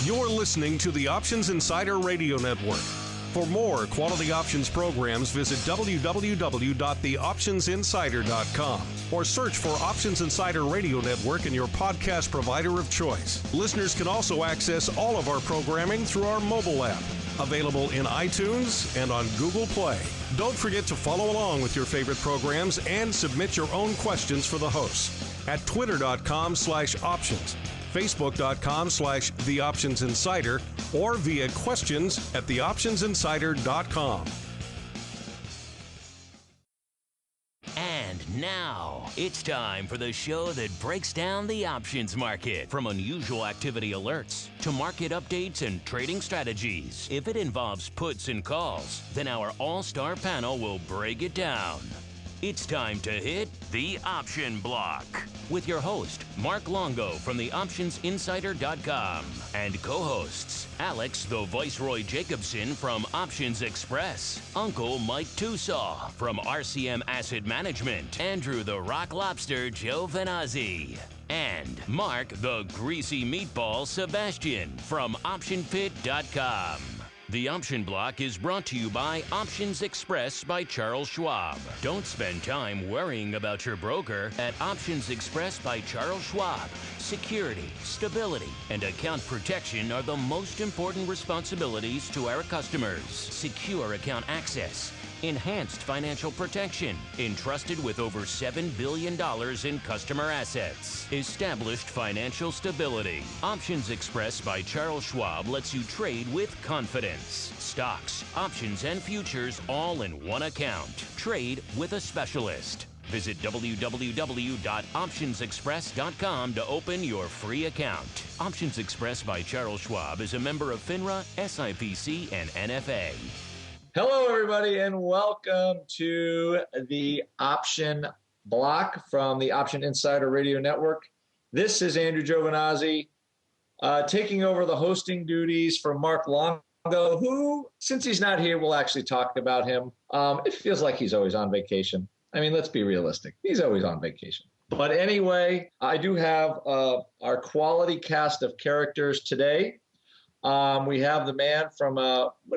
You're listening to the Options Insider Radio Network. For more quality options programs, visit www.theoptionsinsider.com or search for Options Insider Radio Network in your podcast provider of choice. Listeners can also access all of our programming through our mobile app, available in iTunes and on Google Play. Don't forget to follow along with your favorite programs and submit your own questions for the hosts at twitter.com/options, facebook.com/theoptionsinsider, or via questions at theoptionsinsider.com. And now, it's time for the show that breaks down the options market. From unusual activity alerts to market updates and trading strategies. If it involves puts and calls, then our all-star panel will break it down. It's time to hit the Option Block with your host, Mark Longo from theoptionsinsider.com, and co-hosts Alex the Viceroy Jacobson from Options Express, Uncle Mike Tusaw from RCM Asset Management, Andrew the Rock Lobster Giovinazzi, and Mark the Greasy Meatball Sebastian from OptionPit.com. The Option Block is brought to you by Options Express by Charles Schwab. Don't spend time worrying about your broker at Options Express by Charles Schwab. Security, stability, and account protection are the most important responsibilities to our customers. Secure account access, enhanced financial protection, entrusted with over $7 billion in customer assets, established financial stability. Options Express by Charles Schwab lets you trade with confidence. Stocks, options, and futures all in one account. Trade with a specialist. Visit www.optionsexpress.com to open your free account. Options Express by Charles Schwab is a member of FINRA, SIPC, and NFA. Hello, everybody, and welcome to the Option Block from the Option Insider Radio Network. This is Andrew Giovinazzi, taking over the hosting duties for Mark Longo, who, since he's not here, we'll actually talk about him. It feels like he's always on vacation. I mean, let's be realistic. He's always on vacation. But anyway, I do have our quality cast of characters today. We have the man from,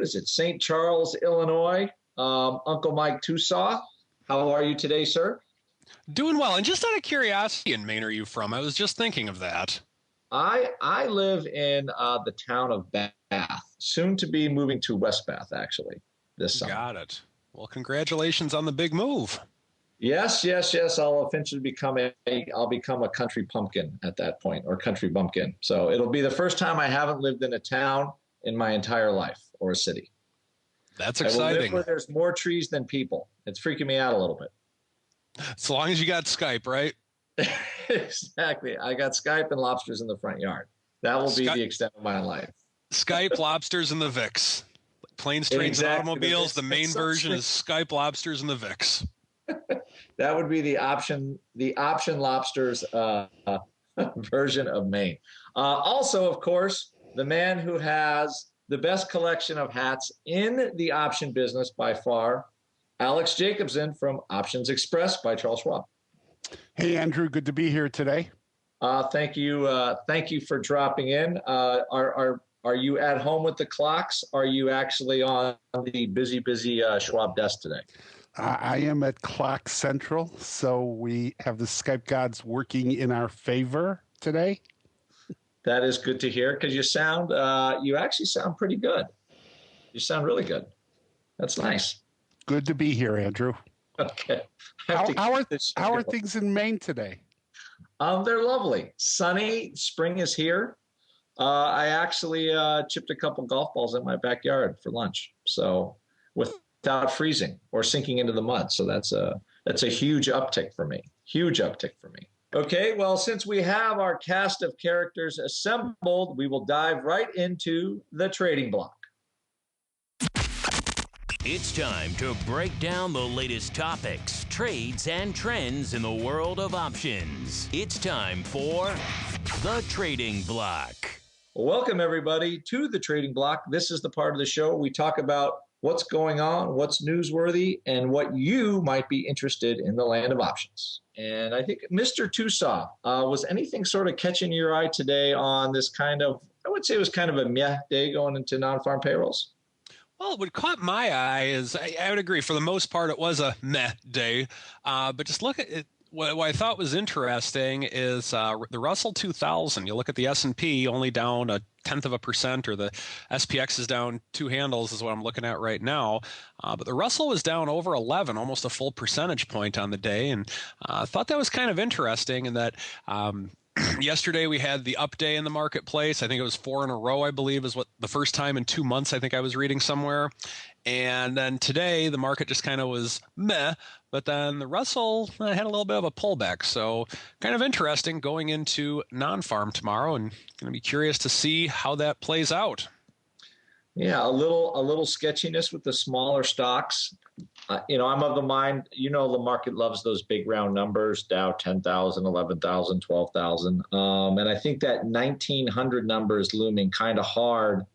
St. Charles, Illinois, Uncle Mike Tusaw. How are you today, sir? Doing well. And just out of curiosity, in Maine are you from? I was just thinking of that. I live in the town of Bath, soon to be moving to West Bath, actually, this summer. Got it. Well, congratulations on the big move. Yes. I'll eventually become a country pumpkin at that point, or country bumpkin. So it'll be the first time I haven't lived in a town in my entire life, or a city. That's exciting. I will live where there's more trees than people. It's freaking me out a little bit. As long as you got Skype, right? Exactly. I got Skype and lobsters in the front yard. That will be the extent of my life. Skype, lobsters, and the VIX. Planes, trains, and automobiles. The main version is Skype, lobsters, and the VIX. That would be the option lobsters version of Maine. Also, of course, the man who has the best collection of hats in the option business by far, Alex Jacobson from Options Express by Charles Schwab. Hey, Andrew, good to be here today. Thank you. Thank you for dropping in. Are you at home with the clocks? Are you actually on the busy Schwab desk today? I am at Clock Central, so we have the Skype gods working in our favor today. That is good to hear, because you actually sound pretty good. You sound really good. That's nice. Good to be here, Andrew. Okay. How are things in Maine today? They're lovely. Sunny. Spring is here. I actually chipped a couple golf balls in my backyard for lunch. So without freezing or sinking into the mud. So that's a huge uptick for me. Okay, well, since we have our cast of characters assembled, we will dive right into the trading block. It's time to break down the latest topics, trades, and trends in the world of options. It's time for the Trading Block. Welcome, everybody, to the Trading Block. This is the part of the show we talk about what's going on, what's newsworthy, and what you might be interested in the land of options. And I think, Mr. Tusaw, was anything sort of catching your eye today on this kind of I would say it was kind of a meh day going into non-farm payrolls. Well, what caught my eye is I would agree for the most part it was a meh day, but just look at it. What I thought was interesting is the Russell 2000. You look at the S&P only down 0.1%, or the SPX is down 2 handles is what I'm looking at right now. But the Russell was down over 11, almost a full percentage point on the day. And I thought that was kind of interesting in that yesterday we had the up day in the marketplace. I think it was 4 in a row, I believe, is what the first time in 2 months I think I was reading somewhere. And then today the market just kind of was meh, but then the Russell had a little bit of a pullback. So kind of interesting going into non-farm tomorrow, and going to be curious to see how that plays out. Yeah, a little sketchiness with the smaller stocks. I'm of the mind, the market loves those big round numbers, Dow 10,000, 11,000, 12,000. And I think that 1,900 number is looming kind of hard,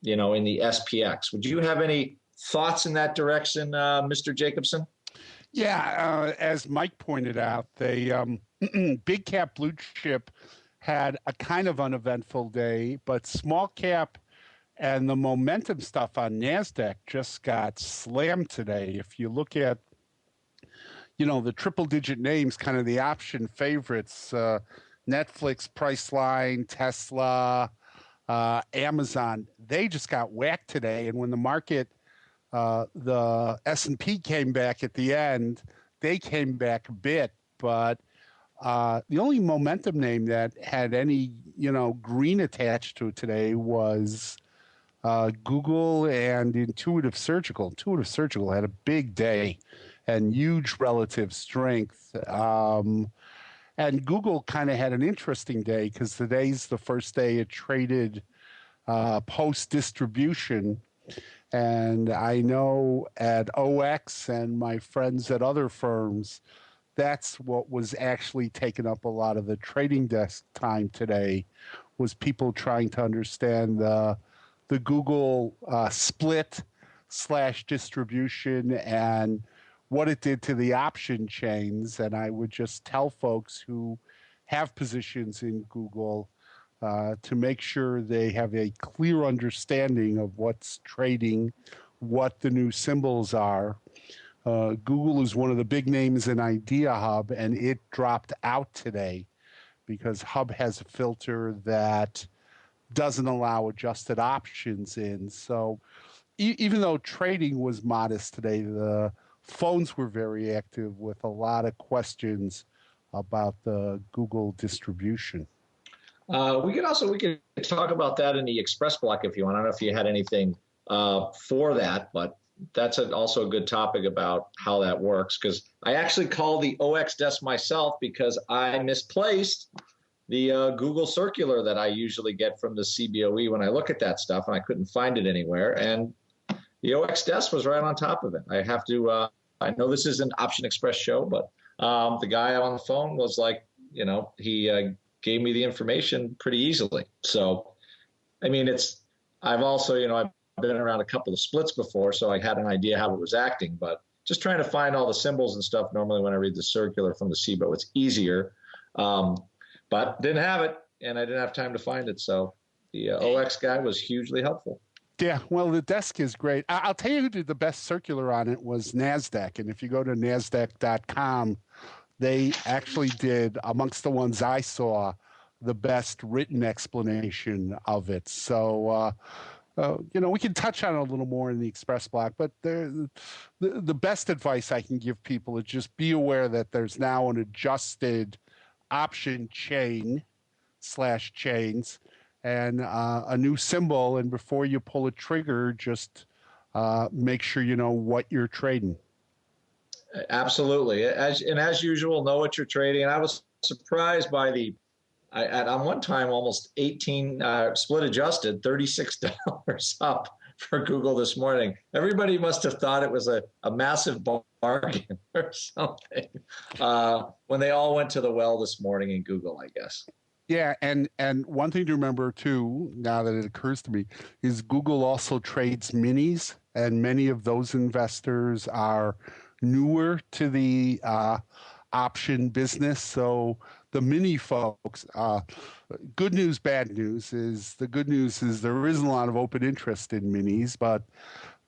in the SPX. Would you have any thoughts in that direction, Mr. Jacobson? Yeah, as Mike pointed out, they big cap blue chip had a kind of uneventful day, but small cap and the momentum stuff on NASDAQ just got slammed today. If you look at, the triple-digit names, kind of the option favorites, Netflix, Priceline, Tesla, Amazon, they just got whacked today. And when the market, the S&P came back at the end, they came back a bit. But the only momentum name that had any, green attached to it today was Google and Intuitive Surgical. Intuitive Surgical had a big day and huge relative strength. And Google kind of had an interesting day because today's the first day it traded post-distribution. And I know at OX and my friends at other firms, that's what was actually taking up a lot of the trading desk time today, was people trying to understand the Google split/distribution and what it did to the option chains. And I would just tell folks who have positions in Google to make sure they have a clear understanding of what's trading, what the new symbols are. Google is one of the big names in Idea Hub, and it dropped out today because Hub has a filter that doesn't allow adjusted options in. So even though trading was modest today, the phones were very active with a lot of questions about the Google distribution. We could talk about that in the Xpress Block if you want. I don't know if you had anything for that, but that's also a good topic about how that works, because I actually called the OX desk myself because I misplaced the Google circular that I usually get from the CBOE when I look at that stuff, and I couldn't find it anywhere. And the OX desk was right on top of it. I have to, I know this is an Option Express show, but the guy on the phone was like, he gave me the information pretty easily. So, I mean, I've also, I've been around a couple of splits before, so I had an idea how it was acting, but just trying to find all the symbols and stuff. Normally when I read the circular from the CBO, it's easier, but didn't have it, and I didn't have time to find it. So the OX guy was hugely helpful. Yeah, well, the desk is great. I'll tell you who did the best circular on it was NASDAQ. And if you go to NASDAQ.com, they actually did, amongst the ones I saw, the best written explanation of it. So, we can touch on it a little more in the Express Block, but the best advice I can give people is just be aware that there's now an adjusted option chain/chains and a new symbol. And before you pull a trigger, just make sure you know what you're trading. Absolutely. As usual, know what you're trading. And I was surprised by on one time, almost 18 split adjusted, $36 up for Google this morning. Everybody must have thought it was a massive bargain or something when they all went to the well this morning in Google, I guess. Yeah, and one thing to remember too, now that it occurs to me, is Google also trades minis, and many of those investors are newer to the option business, so the mini folks. Good news, bad news is the good news is there isn't a lot of open interest in minis, but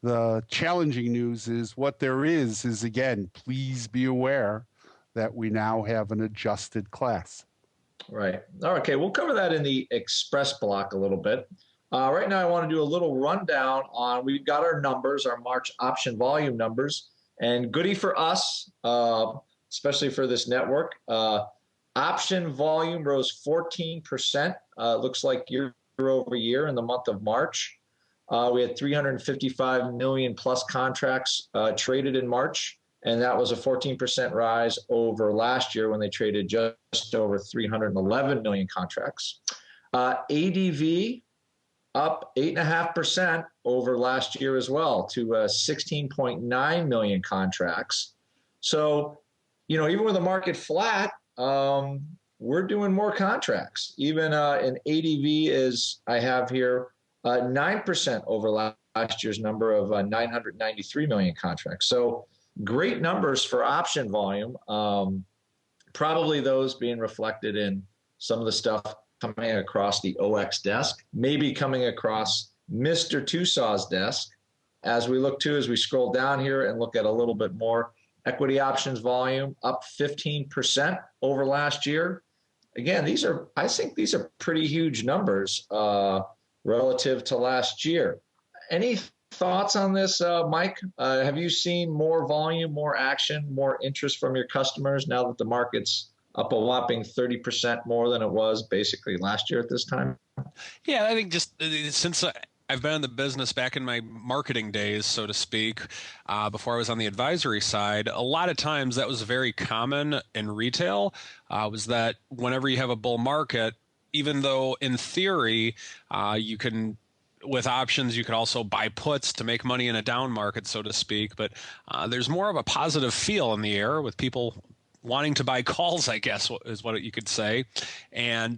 the challenging news is what there is again, please be aware that we now have an adjusted class. Right. Okay, we'll cover that in the Xpress Block a little bit. Right now, I want to do a little rundown on, we've got our numbers, our March option volume numbers, and goodie for us, especially for this network. Option volume rose 14%, looks like year over year in the month of March. We had 355 million plus contracts traded in March, and that was a 14% rise over last year when they traded just over 311 million contracts. ADV up 8.5% over last year as well to 16.9 million contracts. So, you know, even with the market flat, we're doing more contracts. Even in ADV is, I have here, 9% over last year's number of 993 million contracts. So great numbers for option volume. Probably those being reflected in some of the stuff coming across the OX desk, maybe coming across Mr. Tusaw's desk. As we look to, as we scroll down here and look at a little bit more, equity options volume up 15% over last year. Again, I think these are pretty huge numbers relative to last year. Any thoughts on this, Mike? Have you seen more volume, more action, more interest from your customers now that the market's up a whopping 30% more than it was basically last year at this time? Yeah, I think just since I've been in the business back in my marketing days, so to speak, before I was on the advisory side, a lot of times that was very common in retail, was that whenever you have a bull market, even though in theory you can, with options, you could also buy puts to make money in a down market, so to speak, but there's more of a positive feel in the air with people wanting to buy calls, I guess, is what you could say. And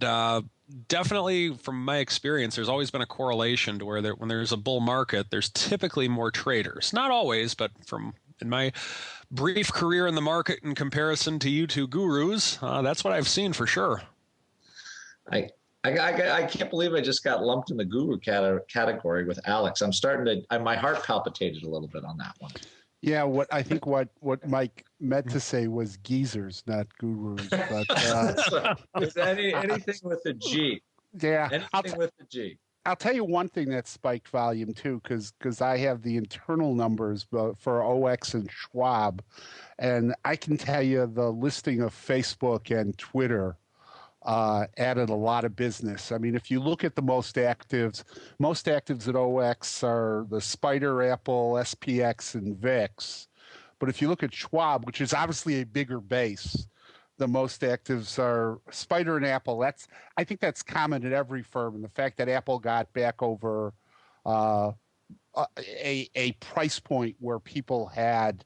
definitely from my experience, there's always been a correlation to where when there's a bull market, there's typically more traders. Not always, but in my brief career in the market in comparison to you two gurus, that's what I've seen for sure. I can't believe I just got lumped in the guru category with Alex. I'm starting to, my heart palpitated a little bit on that one. Yeah, what Mike meant to say was geezers, not gurus. But anything with a G. Yeah, anything with a G. I'll tell you one thing that spiked volume too, because I have the internal numbers for OX and Schwab, and I can tell you the listing of Facebook and Twitter added a lot of business. I mean, if you look at the most actives at OX are the Spider, Apple, SPX, and VIX. But if you look at Schwab, which is obviously a bigger base, the most actives are Spider and Apple. I think that's common at every firm. And the fact that Apple got back over a price point where people had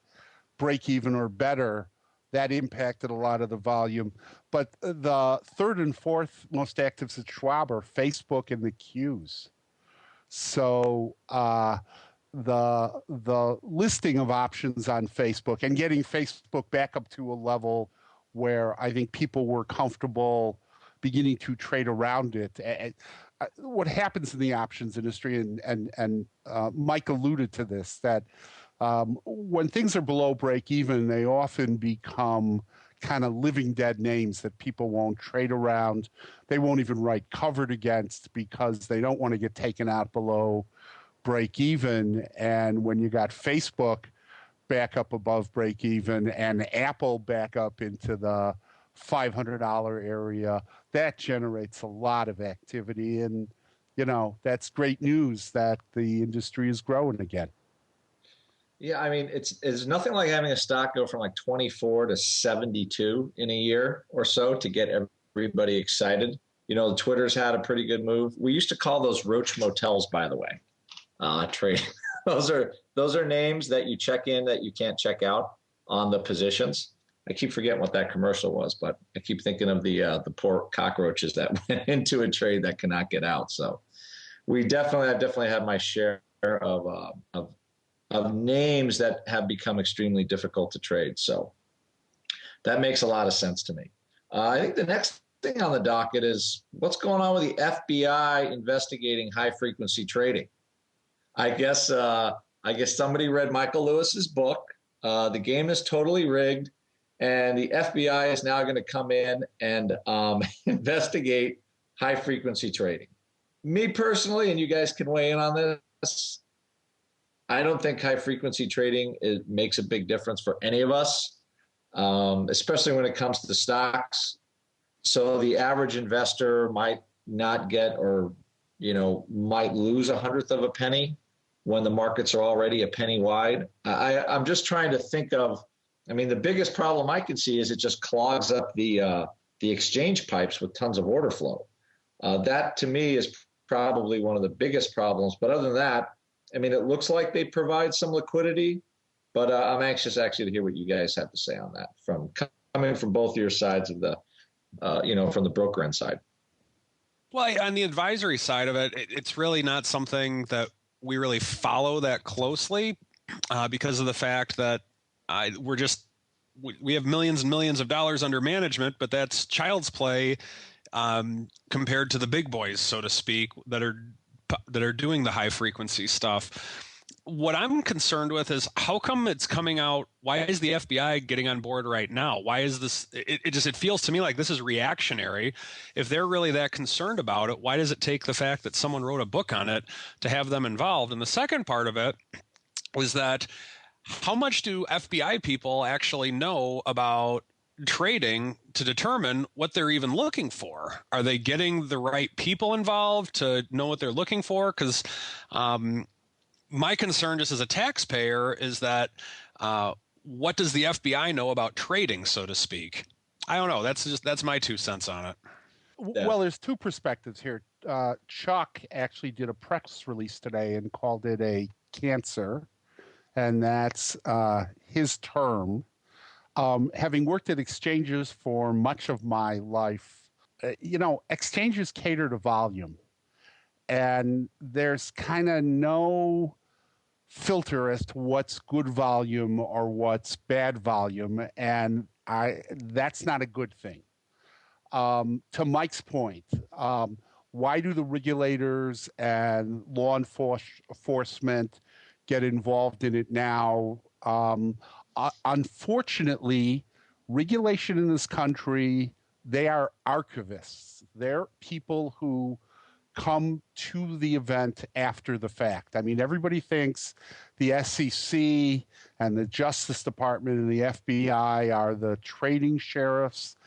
break even or better, that impacted a lot of the volume. But the third and fourth most actives at Schwab are Facebook and the Qs. So the listing of options on Facebook and getting Facebook back up to a level where I think people were comfortable beginning to trade around it. What happens in the options industry, and Mike alluded to this, that when things are below break even, they often become kind of living dead names that people won't trade around. They won't even write covered against because they don't want to get taken out below break even. And when you got Facebook back up above break even and Apple back up into the $500 area, that generates a lot of activity. And, you know, that's great news that the industry is growing again. Yeah, I mean, it's nothing like having a stock go from like 24 to 72 in a year or so to get everybody excited. You know, Twitter's had a pretty good move. We used to call those roach motels, by the way. Trade. Those are names that you check in that you can't check out on the positions. I keep forgetting what that commercial was, but I keep thinking of the poor cockroaches that went into a trade that cannot get out. So I've definitely had my share of names that have become extremely difficult to trade. So that makes a lot of sense to me. I think the next thing on the docket is what's going on with the FBI investigating high frequency trading. I guess somebody read Michael Lewis's book. The game is totally rigged, and the FBI is now going to come in and investigate high frequency trading. Me personally, and you guys can weigh in on this, I don't think high frequency trading makes a big difference for any of us, especially when it comes to stocks. So the average investor might not get, or might lose a hundredth of a penny when the markets are already a penny wide. I'm just trying to think of, the biggest problem I can see is it just clogs up the exchange pipes with tons of order flow. That to me is probably one of the biggest problems. But other than that, it looks like they provide some liquidity, but I'm anxious actually to hear what you guys have to say on that, coming from both your sides of the, from the broker end side. Well, on the advisory side of it, it's really not something that we really follow that closely because of the fact that we have millions and millions of dollars under management, but that's child's play compared to the big boys, so to speak, that are doing the high frequency stuff. What I'm concerned with is how come it's coming out? Why is the FBI getting on board right now? Why is this? It feels to me like this is reactionary. If they're really that concerned about it, why does it take the fact that someone wrote a book on it to have them involved? And the second part of it was that how much do FBI people actually know about trading to determine what they're even looking for? Are they getting the right people involved to know what they're looking for? Because my concern just as a taxpayer is that what does the FBI know about trading, so to speak? I don't know. That's my 2 cents on it. Yeah. Well, there's two perspectives here. Chuck actually did a press release today and called it a cancer, and that's his term. Having worked at exchanges for much of my life, exchanges cater to volume, and there's kind of no filter as to what's good volume or what's bad volume, and that's not a good thing. To Mike's point, why do the regulators and law enforcement get involved in it now? Unfortunately, regulation in this country, they are archivists. They're people who come to the event after the fact. Everybody thinks the SEC and the Justice Department and the FBI are the trading sheriffs.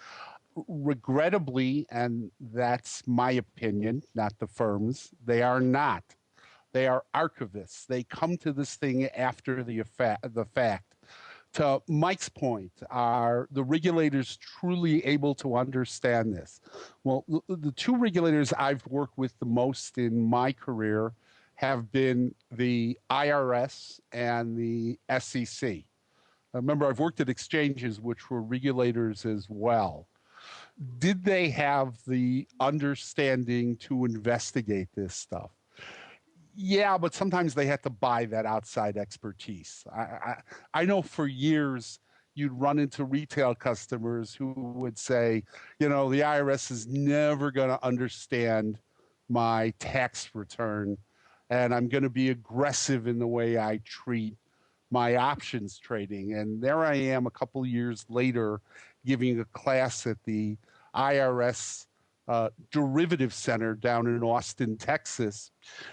Regrettably, and that's my opinion, not the firm's, they are not. They are archivists. They come to this thing after the fact. To Mike's point, are the regulators truly able to understand this? Well, the two regulators I've worked with the most in my career have been the IRS and the SEC. Remember, I've worked at exchanges which were regulators as well. Did they have the understanding to investigate this stuff? Yeah, but sometimes they had to buy that outside expertise. I know for years you'd run into retail customers who would say, the IRS is never going to understand my tax return, and I'm going to be aggressive in the way I treat my options trading. And there I am a couple years later giving a class at the IRS Derivative Center down in Austin, Texas.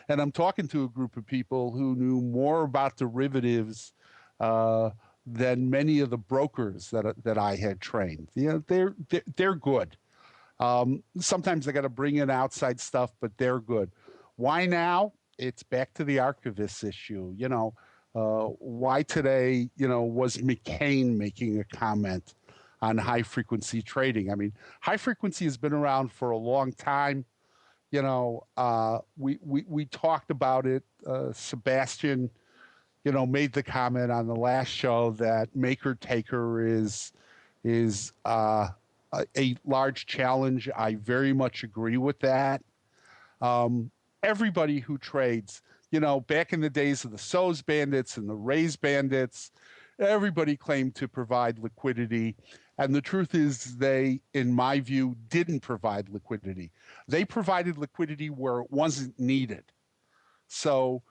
And I'm talking to a group of people who knew more about derivatives than many of the brokers that I had trained. They're good. Sometimes I got to bring in outside stuff, but they're good. Why now? It's back to the archivist issue. Why today, was McCain making a comment on high frequency trading? High frequency has been around for a long time. We talked about it. Sebastian, made the comment on the last show that maker taker is a large challenge. I very much agree with that. Everybody who trades, back in the days of the So's bandits and the Ray's bandits, everybody claimed to provide liquidity. And the truth is they, in my view, didn't provide liquidity. They provided liquidity where it wasn't needed. So,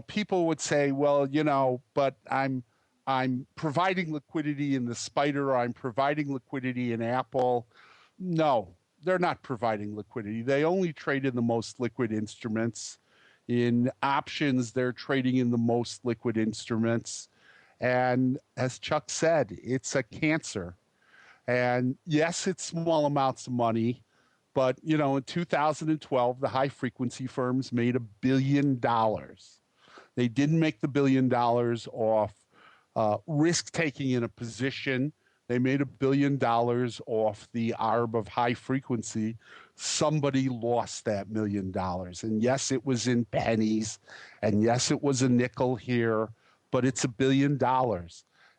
people would say, well, but I'm providing liquidity in the Spider, or I'm providing liquidity in Apple. No, they're not providing liquidity. They only trade in the most liquid instruments. In options, they're trading in the most liquid instruments. And as Chuck said, it's a cancer. And yes, it's small amounts of money, but in 2012, the high frequency firms made $1 billion. They didn't make the $1 billion off risk taking in a position. They made $1 billion off the arb of high frequency. Somebody lost that $1 million. And yes, it was in pennies. And yes, it was a nickel here, but it's $1 billion.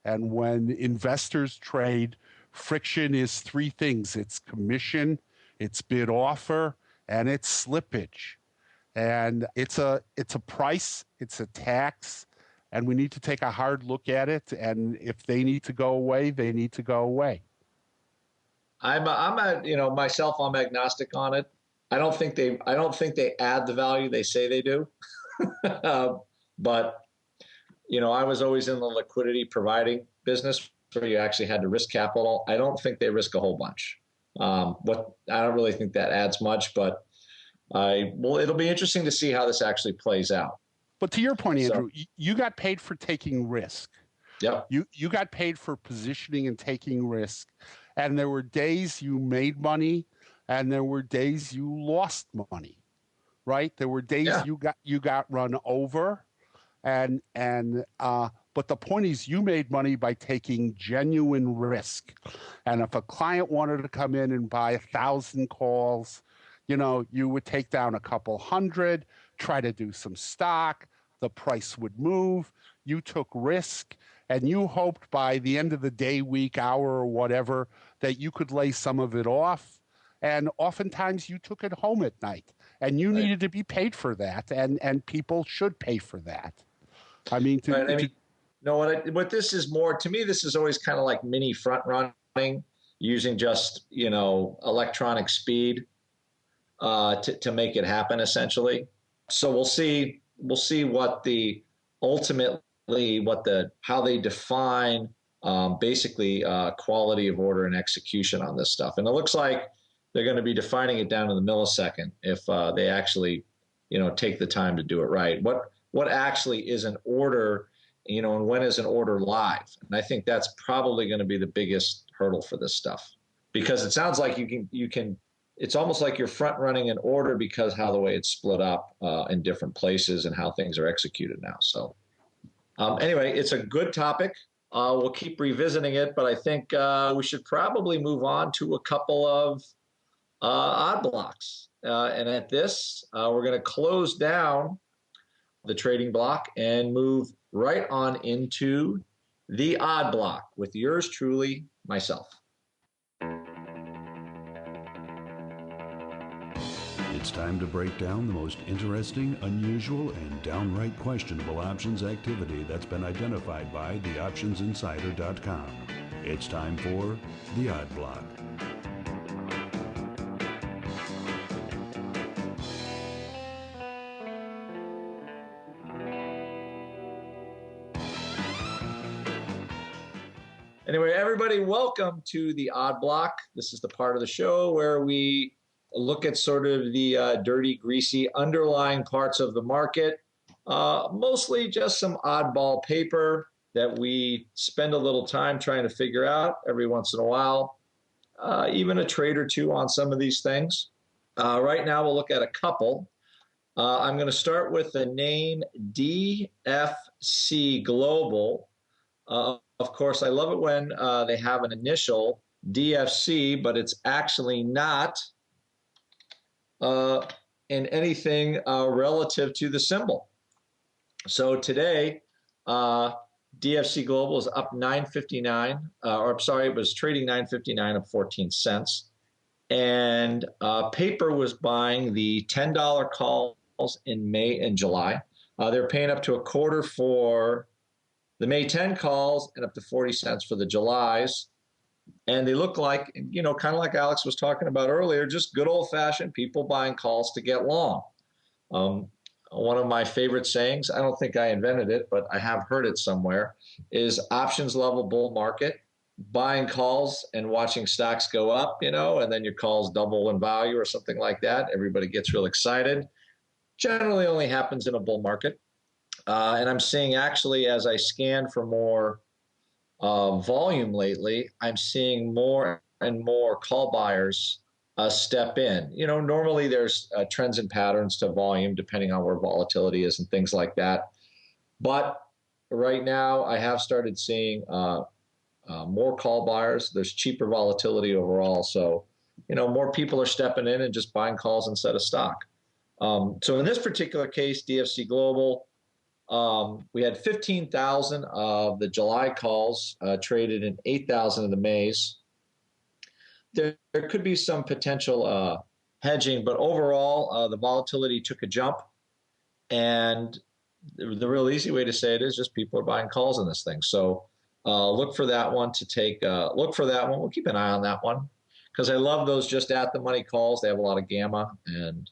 And when investors trade, friction is three things. It's commission, it's bid offer, and it's slippage. And it's a price, it's a tax, and we need to take a hard look at it. And if they need to go away, they need to go away. I'm myself, I'm agnostic on it. I don't think they add the value they say they do. But I was always in the liquidity providing business where you actually had to risk capital. I don't think they risk a whole bunch. I don't really think that adds much, but it'll be interesting to see how this actually plays out. But to your point, Andrew, you got paid for taking risk. Yep. You got paid for positioning and taking risk. And there were days you made money and there were days you lost money, right? There were days you got run over but the point is you made money by taking genuine risk. And if a client wanted to come in and buy 1,000 calls, you would take down a couple hundred, try to do some stock, the price would move, you took risk, and you hoped by the end of the day, week, hour, or whatever, that you could lay some of it off. And oftentimes you took it home at night, and you needed to be paid for that, and people should pay for that. I mean, what this is more, to me, this is always kind of like mini front running, using just, electronic speed to make it happen, essentially. So we'll see what how they define basically quality of order and execution on this stuff. And it looks like they're going to be defining it down to the millisecond if they actually, take the time to do it right. What actually is an order, and when is an order live? And I think that's probably going to be the biggest hurdle for this stuff, because it sounds like you can. It's almost like you're front running an order because how the way it's split up in different places and how things are executed now. So anyway, it's a good topic. We'll keep revisiting it, but I think we should probably move on to a couple of odd blocks. And at this, we're going to close down the trading block and move right on into the odd block with yours truly, myself. It's time to break down the most interesting, unusual, and downright questionable options activity that's been identified by theoptionsinsider.com. It's time for the Odd Block. Anyway, everybody, welcome to the Odd Block. This is the part of the show where we look at sort of the dirty, greasy underlying parts of the market, mostly just some oddball paper that we spend a little time trying to figure out every once in a while, even a trade or two on some of these things. Right now, we'll look at a couple. I'm going to start with the name DFC Global. Of course, I love it when they have an initial DFC, but it's actually not in anything relative to the symbol. So today, DFC Global is up 9.59, or I'm sorry, it was trading 9.59 of 14 cents. And paper was buying the $10 calls in May and July. They're paying up to a quarter for the May 10 calls and up to 40 cents for the Julys. And they look like, kind of like Alex was talking about earlier, just good old-fashioned people buying calls to get long. One of my favorite sayings, I don't think I invented it, but I have heard it somewhere, is options level bull market, buying calls and watching stocks go up, and then your calls double in value or something like that. Everybody gets real excited. Generally only happens in a bull market. And I'm seeing actually, as I scan for more volume lately, I'm seeing more and more call buyers step in. Normally there's trends and patterns to volume depending on where volatility is and things like that. But right now I have started seeing more call buyers. There's cheaper volatility overall. So, more people are stepping in and just buying calls instead of stock. So in this particular case, DFC Global, we had 15,000 of the July calls traded and 8,000 of the May's. There could be some potential hedging, but overall, the volatility took a jump. And the real easy way to say it is just people are buying calls in this thing. So look for that one to take, look for that one. We'll keep an eye on that one because I love those just at the money calls. They have a lot of gamma and,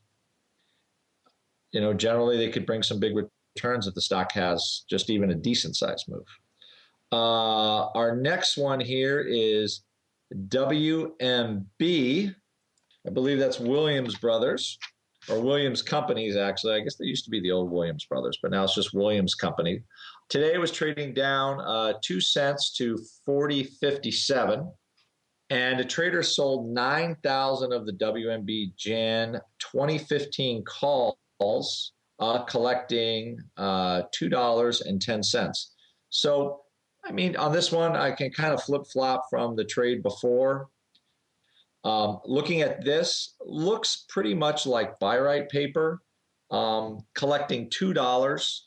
generally they could bring some big returns if the stock has just even a decent size move. Our next one here is WMB. I believe that's Williams Brothers or Williams Companies, actually. I guess they used to be the old Williams Brothers, but now it's just Williams Company. Today it was trading down 2 cents to 40.57. And a trader sold 9,000 of the WMB Jan 2015 calls, collecting $2.10. So, on this one, I can kind of flip-flop from the trade before. Looking at this, looks pretty much like buy-right paper, collecting $2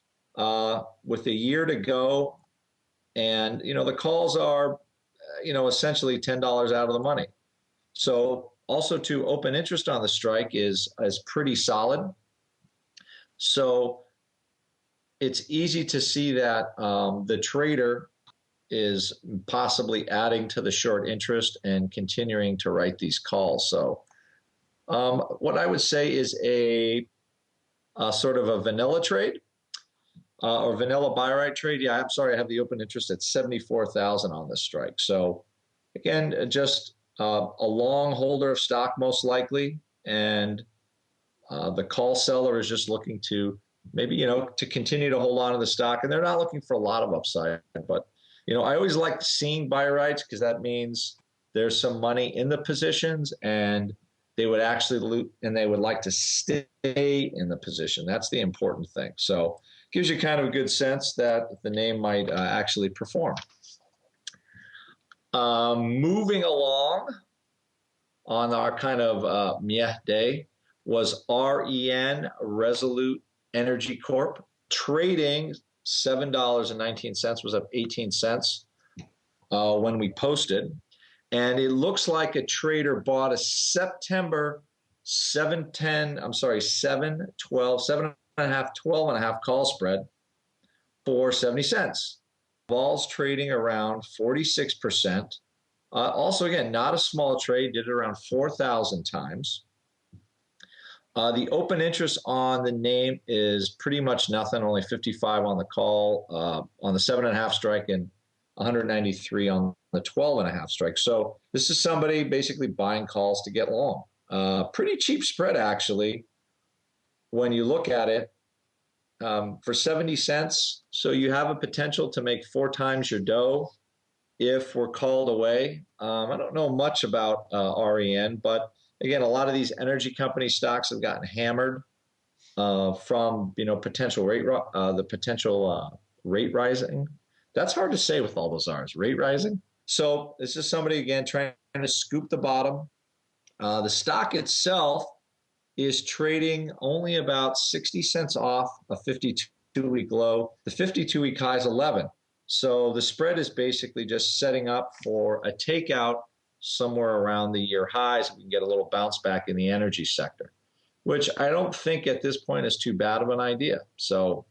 with a year to go. And, the calls are, essentially $10 out of the money. So also to open interest on the strike is pretty solid. So it's easy to see that the trader is possibly adding to the short interest and continuing to write these calls. So what I would say is a sort of a vanilla trade or vanilla buy right trade. Yeah, I'm sorry, I have the open interest at 74,000 on this strike. So again, just a long holder of stock most likely, and the call seller is just looking to maybe, to continue to hold on to the stock, and they're not looking for a lot of upside, but I always like seeing buy rights because that means there's some money in the positions and they would actually loot and they would like to stay in the position. That's the important thing. So it gives you kind of a good sense that the name might actually perform. Moving along on our kind of meh day was REN, Resolute Energy Corp, trading $7.19, was up 18 cents when we posted. And it looks like a trader bought a September 12.5 call spread for 70 cents. Vol's trading around 46%. Also, again, not a small trade, did it around 4,000 times. The open interest on the name is pretty much nothing, only 55 on the call, on the 7.5 strike and 193 on the 12.5 strike. So this is somebody basically buying calls to get long. Pretty cheap spread, actually, when you look at it, for 70 cents. So you have a potential to make 4 times your dough if we're called away. I don't know much about REN, but again, a lot of these energy company stocks have gotten hammered from potential rate rate rising. That's hard to say with all those R's. Rate rising. So this is somebody again trying to scoop the bottom. The stock itself is trading only about 60 cents off a 52-week low. The 52-week high is 11. So the spread is basically just setting up for a takeout somewhere around the year highs. We can get a little bounce back in the energy sector, which I don't think at this point is too bad of an idea. So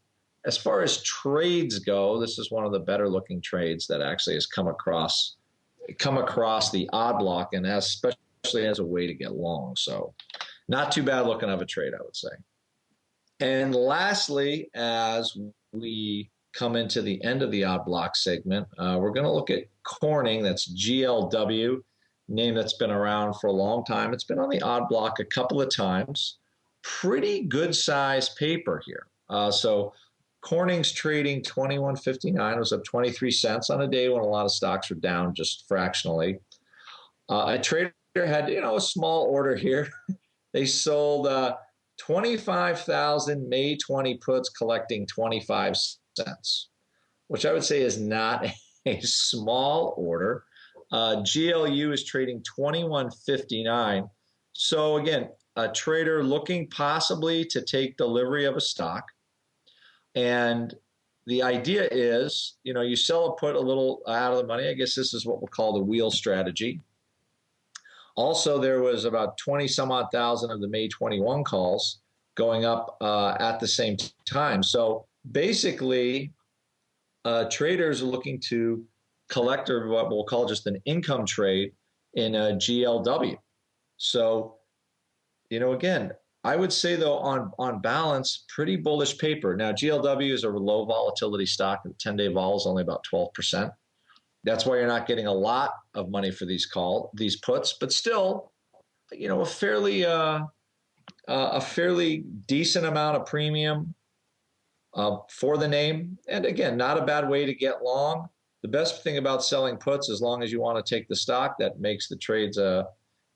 as far as trades go, this is one of the better looking trades that actually has come across come across the odd block, and especially as a way to get long. So not too bad looking of a trade, I would say. And lastly, as we come into the end of the odd block segment, we're going to look at Corning. That's GLW, name that's been around for a long time. It's been on the odd block a couple of times. Pretty good size paper here. So Corning's trading 21.59. It was up 23 cents on a day when a lot of stocks were down just fractionally. A trader had, a small order here. They sold 25,000 May 20 puts collecting 25 cents, which I would say is not a small order. GLU is trading 21.59. So again, a trader looking possibly to take delivery of a stock. And the idea is, you sell a put a little out of the money. I guess this is what we'll call the wheel strategy. Also, there was about 20 some odd thousand of the May 21 calls going up at the same time. So basically, traders are looking to collect or what we'll call just an income trade in a GLW. So, again, I would say, though, on balance, pretty bullish paper. Now, GLW is a low volatility stock. The 10-day vol is only about 12%. That's why you're not getting a lot of money for these puts, but still, a fairly decent amount of premium for the name. And again, not a bad way to get long. The best thing about selling puts, as long as you want to take the stock, that makes the trades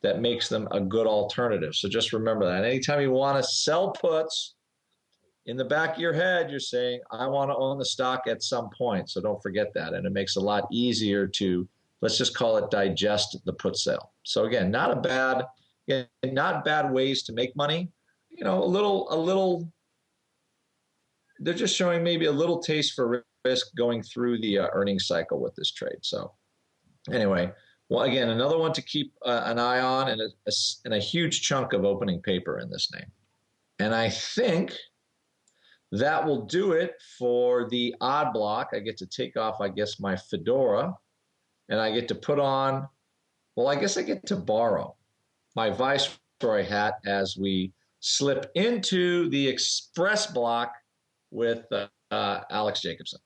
that makes them a good alternative. So just remember that. Anytime you want to sell puts, in the back of your head, you're saying, I want to own the stock at some point. So don't forget that. And it makes it a lot easier to, let's just call it, digest the put sale. So again, not bad ways to make money. They're just showing maybe a little taste for risk going through the earnings cycle with this trade. So anyway, well, again, another one to keep an eye on, and a huge chunk of opening paper in this name. And I think that will do it for the odd block. I get to take off, my fedora, and I get to put on, I get to borrow my Viceroy hat as we slip into the Xpress Block with Alex Jacobson.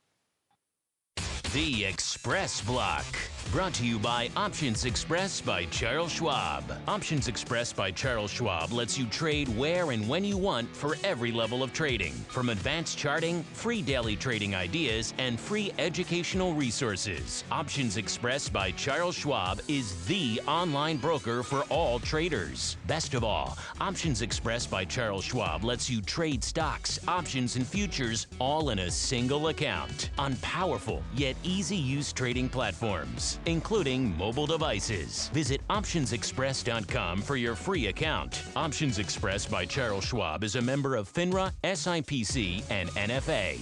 The Xpress Block, brought to you by Options Express by Charles Schwab. Options Express by Charles Schwab lets you trade where and when you want for every level of trading. From advanced charting, free daily trading ideas, and free educational resources. Options Express by Charles Schwab is the online broker for all traders. Best of all, Options Express by Charles Schwab lets you trade stocks, options, and futures all in a single account on powerful yet easy-use trading platforms, including mobile devices. Visit optionsexpress.com for your free account. Options Express by Charles Schwab is a member of FINRA, SIPC, and NFA.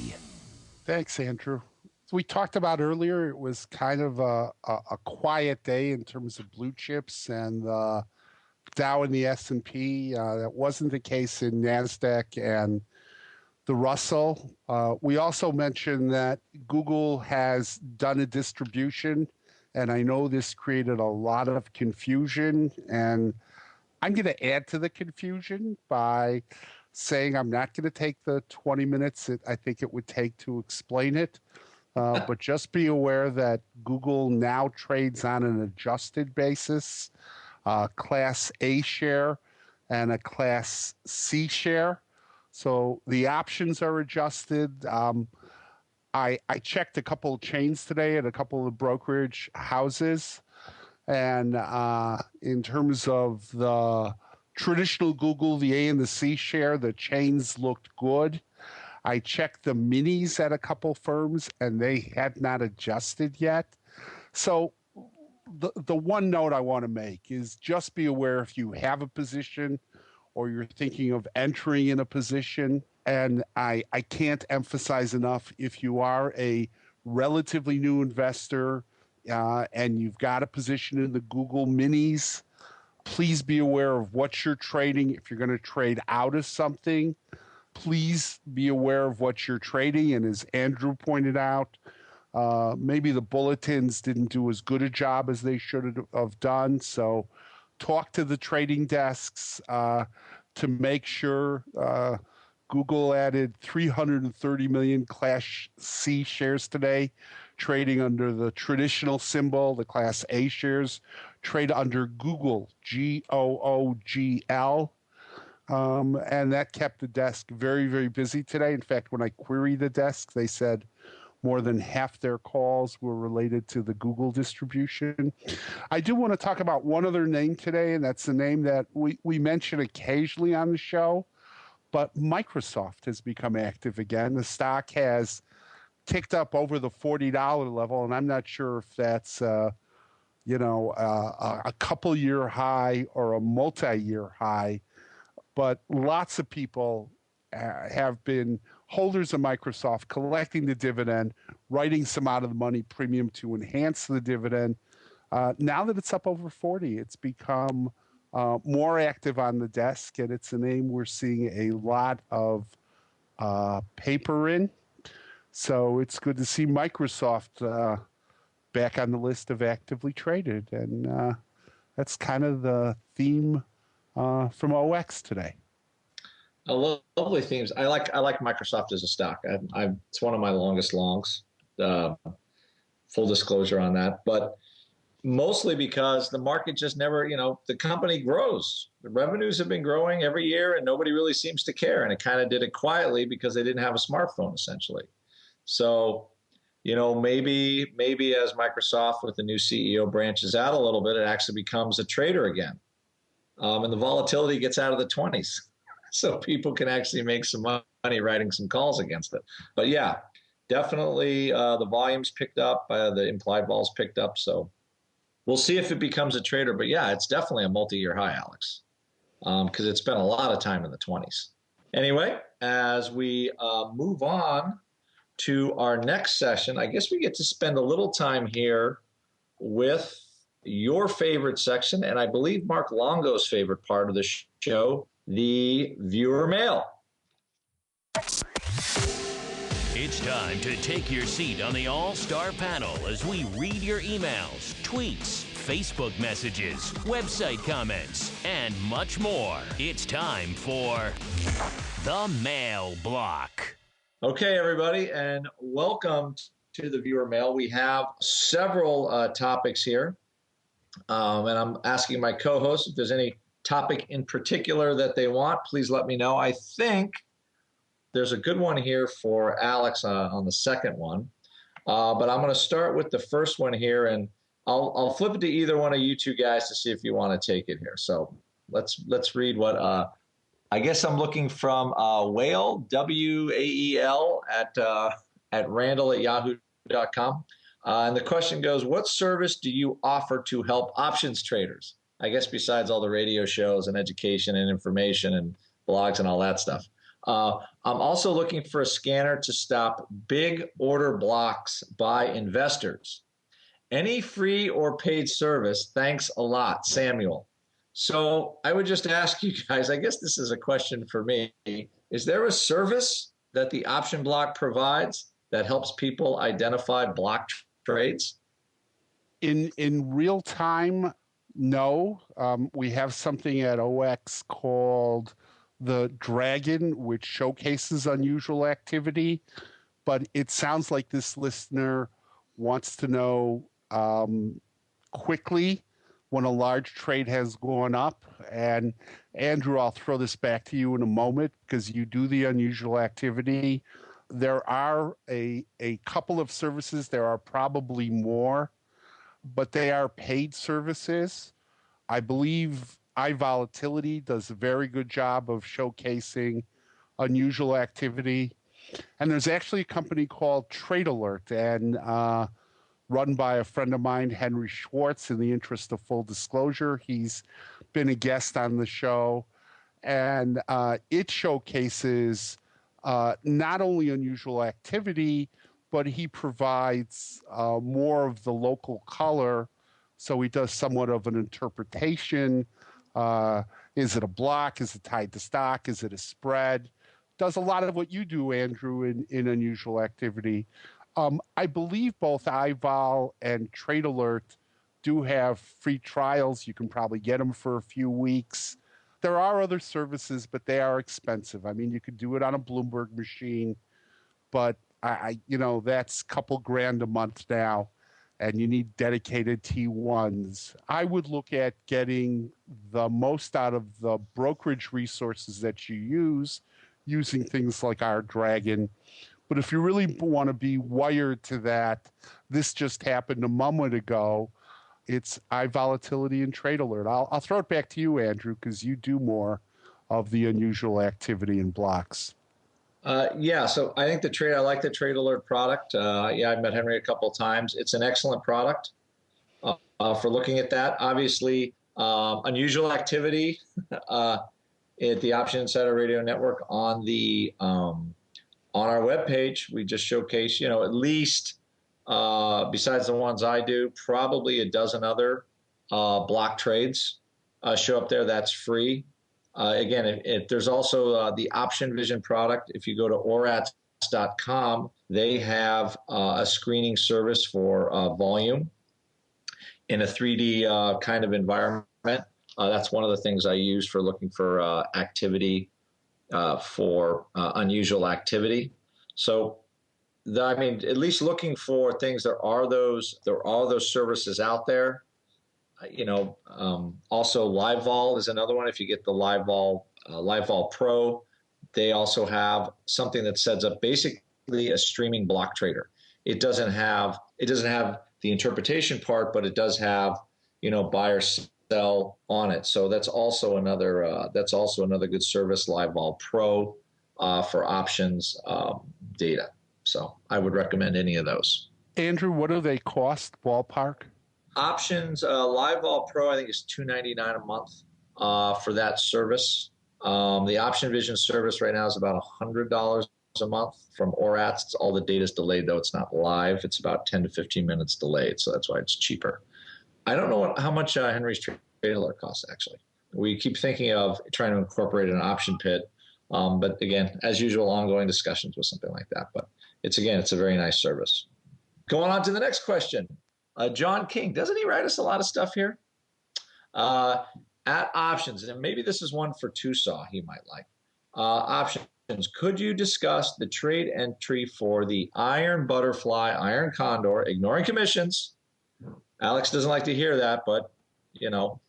Thanks, Andrew. So we talked about earlier, it was kind of a quiet day in terms of blue chips and the Dow and the S&P. That wasn't the case in NASDAQ and the Russell. We also mentioned that Google has done a distribution, and I know this created a lot of confusion, and I'm going to add to the confusion by saying I'm not going to take the 20 minutes I think it would take to explain it, but just be aware that Google now trades on an adjusted basis, Class A share and a Class C share. So the options are adjusted. I checked a couple of chains today at a couple of brokerage houses. And in terms of the traditional Google, the A and the C share, the chains looked good. I checked the minis at a couple firms, and they had not adjusted yet. So the one note I want to make is just be aware if you have a position or you're thinking of entering in a position. And I can't emphasize enough, if you are a relatively new investor and you've got a position in the Google minis, please be aware of what you're trading. If you're going to trade out of something, please be aware of what you're trading. And as Andrew pointed out, Maybe the bulletins didn't do as good a job as they should have done. So talk to the trading desks to make sure. Google added 330 million Class C shares today, trading under the traditional symbol. The Class A shares trade under Google, Googl. And that kept the desk very, very busy today. In fact, when I queried the desk, they said more than half their calls were related to the Google distribution. I do want to talk about one other name today, and that's the name that we mention occasionally on the show. But Microsoft has become active again. The stock has ticked up over the $40 level, and I'm not sure if that's a couple-year high or a multi-year high. But lots of people have been holders of Microsoft, collecting the dividend, writing some out-of-the-money premium to enhance the dividend. Now that it's up over 40, it's become more active on the desk, and it's a name we're seeing a lot of paper in. So it's good to see Microsoft back on the list of actively traded, and that's kind of the theme from OX today. Lovely themes. I like Microsoft as a stock. It's one of my longest longs. Full disclosure on that, but mostly because the market just never, the company grows. The revenues have been growing every year and nobody really seems to care. And it kind of did it quietly because they didn't have a smartphone, essentially. So, maybe as Microsoft with the new CEO branches out a little bit, it actually becomes a trader again. And the volatility gets out of the 20s. So people can actually make some money writing some calls against it. But yeah, definitely the volumes picked up, the implied vols picked up. So we'll see if it becomes a trader, but yeah, it's definitely a multi-year high, Alex, because it's been a lot of time in the 20s. Anyway, as we move on to our next session, I guess we get to spend a little time here with your favorite section, and I believe Mark Longo's favorite part of the show, the viewer mail. It's time to take your seat on the All-Star panel as we read your emails, tweets, Facebook messages, website comments, and much more. It's time for the Mail Block. Okay, everybody, and welcome to the viewer mail. We have several topics here, and I'm asking my co-hosts if there's any topic in particular that they want. Please let me know. I think there's a good one here for Alex on the second one, but I'm going to start with the first one here, and I'll flip it to either one of you two guys to see if you want to take it here. So let's read what I guess I'm looking from Wael, W-A-E-L at randall@yahoo.com, and the question goes: what service do you offer to help options traders? I guess besides all the radio shows and education and information and blogs and all that stuff. I'm also looking for a scanner to stop big order blocks by investors. Any free or paid service? Thanks a lot, Samuel. So I would just ask you guys, I guess this is a question for me. Is there a service that the option block provides that helps people identify block trades? In real time, no. We have something at OX called the Dragon, which showcases unusual activity, but it sounds like this listener wants to know quickly when a large trade has gone up. And Andrew, I'll throw this back to you in a moment because you do the unusual activity. There are a couple of services. There are probably more, but they are paid services. I believe iVolatility does a very good job of showcasing unusual activity. And there's actually a company called Trade Alert, and run by a friend of mine, Henry Schwartz. In the interest of full disclosure, he's been a guest on the show, and it showcases not only unusual activity, but he provides more of the local color. So he does somewhat of an interpretation. Is it a block? Is it tied to stock? Is it a spread? Does a lot of what you do, Andrew, in unusual activity. I believe both iVol and Trade Alert do have free trials. You can probably get them for a few weeks. There are other services, but they are expensive. I mean, you could do it on a Bloomberg machine, but that's a couple grand a month now, and you need dedicated T1s. I would look at getting the most out of the brokerage resources that you use, using things like our Dragon. But if you really want to be wired to that, this just happened a moment ago. It's iVolatility and Trade Alert. I'll throw it back to you, Andrew, because you do more of the unusual activity in blocks. So I think I like the Trade Alert product. I've met Henry a couple of times. It's an excellent product for looking at that. Obviously, unusual activity at the Option Insider Radio Network on the on our webpage. We just showcase, at least besides the ones I do, probably a dozen other block trades show up there. That's free. Again, if there's also the Option Vision product. If you go to orats.com, they have a screening service for volume in a 3D kind of environment. That's one of the things I use for looking for activity, for unusual activity. So, at least looking for things. There are those services out there. Also LiveVol is another one. If you get the LiveVol Pro, they also have something that sets up basically a streaming block trader. It doesn't have the interpretation part, but it does have, buy or sell on it. So that's also another good service, LiveVol Pro, for options data. So I would recommend any of those. Andrew, what do they cost, ballpark? Options, LiveVol Pro, I think is $299 a month for that service. The Option Vision service right now is about $100 a month from ORATS. All the data is delayed, though. It's not live. It's about 10 to 15 minutes delayed, so that's why it's cheaper. I don't know how much Henry's Trade Alert costs, actually. We keep thinking of trying to incorporate an option pit, but again, as usual, ongoing discussions with something like that. But it's a very nice service. Going on to the next question. John King, doesn't he write us a lot of stuff here? At Options, and maybe this is one for Tusaw he might like. Options, could you discuss the trade entry for the Iron Butterfly, Iron Condor, ignoring commissions? Alex doesn't like to hear that, but,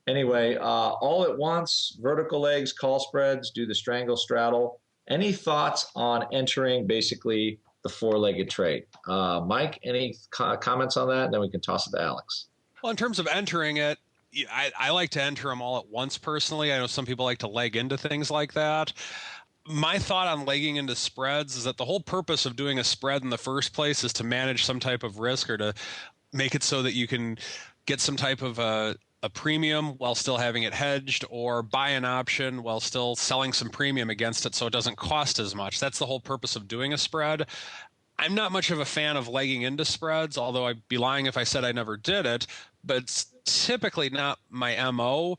Anyway, all at once, vertical legs, call spreads, do the strangle, straddle. Any thoughts on entering basically the four-legged trade? Mike, any comments on that? And then we can toss it to Alex. Well, in terms of entering it, I like to enter them all at once personally. I know some people like to leg into things like that. My thought on legging into spreads is that the whole purpose of doing a spread in the first place is to manage some type of risk, or to make it so that you can get some type of a premium while still having it hedged, or buy an option while still selling some premium against it so it doesn't cost as much. That's the whole purpose of doing a spread. I'm not much of a fan of legging into spreads, although I'd be lying if I said I never did it, but it's typically not my MO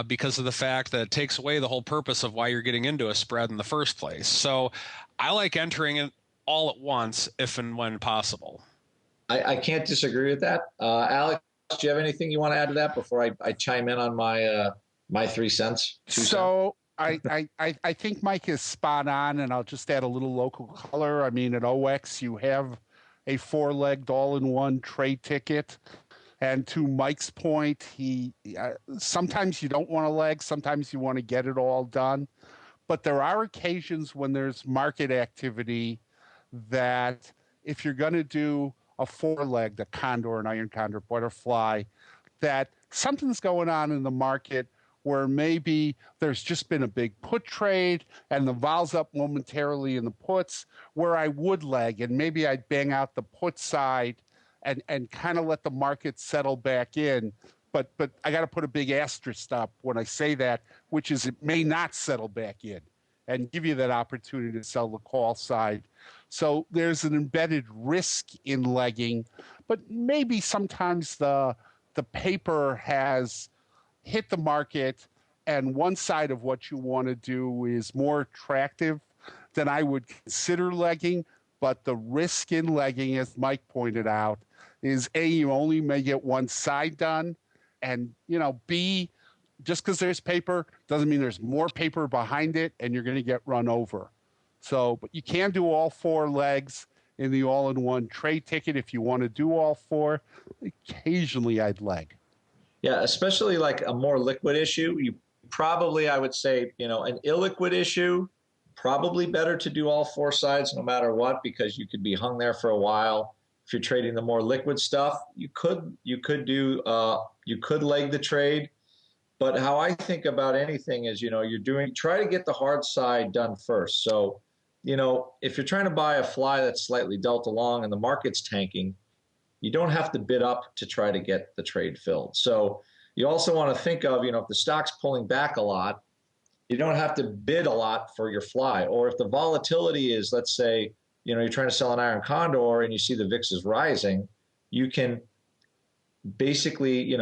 because of the fact that it takes away the whole purpose of why you're getting into a spread in the first place. So I like entering it all at once if and when possible. I can't disagree with that. Alex, do you have anything you want to add to that before I chime in on my 3 cents? So I think Mike is spot on, and I'll just add a little local color. I mean, at OX, you have a four-legged all-in-one trade ticket. And to Mike's point, sometimes you don't want to leg, sometimes you want to get it all done. But there are occasions when there's market activity that if you're going to do a four-legged, a condor, an iron condor, butterfly, that something's going on in the market where maybe there's just been a big put trade and the vol's up momentarily in the puts, where I would leg, and maybe I'd bang out the put side and kind of let the market settle back in. But I got to put a big asterisk up when I say that, which is it may not settle back in and give you that opportunity to sell the call side. So there's an embedded risk in legging, but maybe sometimes the paper has hit the market and one side of what you want to do is more attractive, then I would consider legging. But the risk in legging, as Mike pointed out, is A, you only may get one side done, and, B, just because there's paper doesn't mean there's more paper behind it and you're going to get run over. So, but you can do all 4 legs in the all-in-one trade ticket if you want to do all 4. Occasionally, I'd leg. Yeah, especially like a more liquid issue. You probably, I would say, an illiquid issue, probably better to do all 4 sides no matter what, because you could be hung there for a while. If you're trading the more liquid stuff, you could leg the trade. But how I think about anything is, try to get the hard side done first. So, if you're trying to buy a fly that's slightly delta long and the market's tanking, you don't have to bid up to try to get the trade filled. So you also want to think of, if the stock's pulling back a lot, you don't have to bid a lot for your fly. Or if the volatility is, let's say, you're trying to sell an iron condor and you see the VIX is rising, you can basically,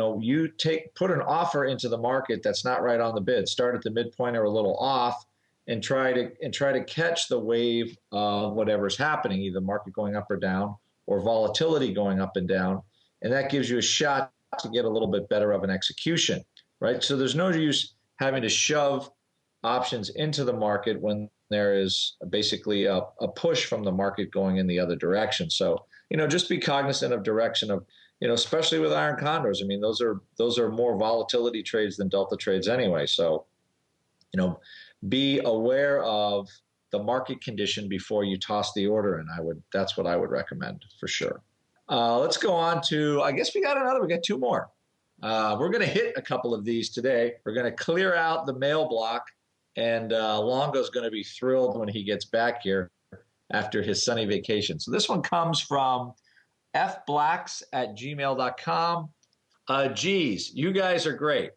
put an offer into the market that's not right on the bid. Start at the midpoint or a little off, and try to catch the wave of whatever's happening, either market going up or down, or volatility going up and down, and that gives you a shot to get a little bit better of an execution, right? So there's no use having to shove options into the market when there is basically a push from the market going in the other direction. So, just be cognizant of direction of, especially with iron condors. I mean, those are more volatility trades than delta trades anyway. So, be aware of the market condition before you toss the order in. That's what I would recommend for sure. Let's go on to, I guess we got 2 more. We're going to hit a couple of these today. We're going to clear out the mail block, and Longo's going to be thrilled when he gets back here after his sunny vacation. So this one comes from fblacks@gmail.com. Geez, you guys are great.